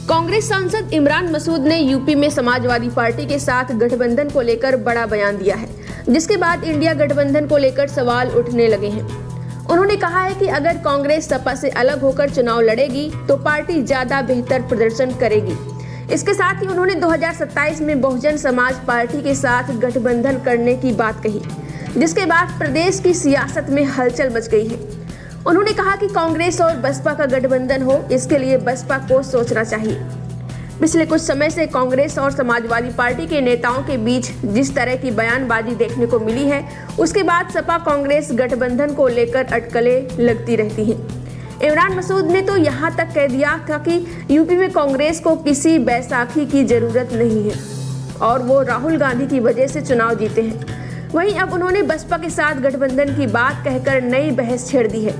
कांग्रेस सांसद इमरान मसूद ने यूपी में समाजवादी पार्टी के साथ गठबंधन को लेकर बड़ा बयान दिया है, जिसके बाद इंडिया गठबंधन को लेकर सवाल उठने लगे हैं। उन्होंने कहा है कि अगर कांग्रेस सपा से अलग होकर चुनाव लड़ेगी तो पार्टी ज्यादा बेहतर प्रदर्शन करेगी। इसके साथ ही उन्होंने 2027 में बहुजन समाज पार्टी के साथ गठबंधन करने की बात कही, जिसके बाद प्रदेश की सियासत में हलचल मच गई है। उन्होंने कहा कि कांग्रेस और बसपा का गठबंधन हो, इसके लिए बसपा को सोचना चाहिए। पिछले कुछ समय से कांग्रेस और समाजवादी पार्टी के नेताओं के बीच जिस तरह की बयानबाजी देखने को मिली है, उसके बाद सपा कांग्रेस गठबंधन को लेकर अटकलें लगती रहती हैं। इमरान मसूद ने तो यहाँ तक कह दिया था कि यूपी में कांग्रेस को किसी बैसाखी की जरूरत नहीं है और वो राहुल गांधी की वजह से चुनाव जीते हैं। वहीं अब उन्होंने बसपा के साथ गठबंधन की बात कहकर नई बहस छेड़ दी है।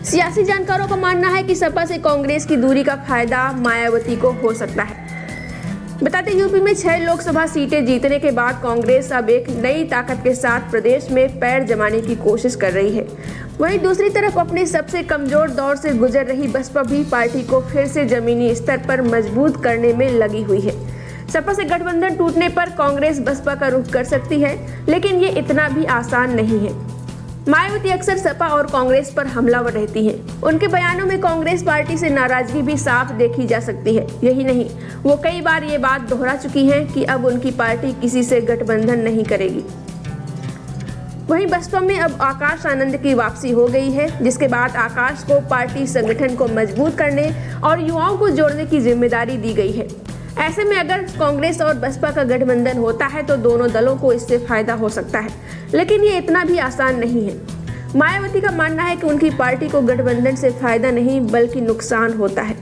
सियासी जानकारों का मानना है कि सपा से कांग्रेस की दूरी का फायदा मायावती को हो सकता है। बताते यूपी में 6 लोकसभा सीटें जीतने के बाद कांग्रेस अब एक नई ताकत के साथ प्रदेश में पैर जमाने की कोशिश कर रही है। वहीं दूसरी तरफ अपने सबसे कमजोर दौर से गुजर रही बसपा भी पार्टी को फिर से जमीनी स्तर पर मजबूत करने में लगी हुई है। सपा से गठबंधन टूटने पर कांग्रेस बसपा का रुख कर सकती है, लेकिन ये इतना भी आसान नहीं है। मायावती अक्सर सपा और कांग्रेस पर हमलावर रहती हैं। उनके बयानों में कांग्रेस पार्टी से नाराजगी भी साफ देखी जा सकती है। यही नहीं, वो कई बार ये बात दोहरा चुकी हैं कि अब उनकी पार्टी किसी से गठबंधन नहीं करेगी। वहीं बसपा में अब आकाश आनंद की वापसी हो गई है, जिसके बाद आकाश को पार्टी संगठन को मजबूत करने और युवाओं को जोड़ने की जिम्मेदारी दी गई है। ऐसे में अगर कांग्रेस और बसपा का गठबंधन होता है तो दोनों दलों को इससे फायदा हो सकता है, लेकिन ये इतना भी आसान नहीं है। मायावती का मानना है कि उनकी पार्टी को गठबंधन से फायदा नहीं बल्कि नुकसान होता है।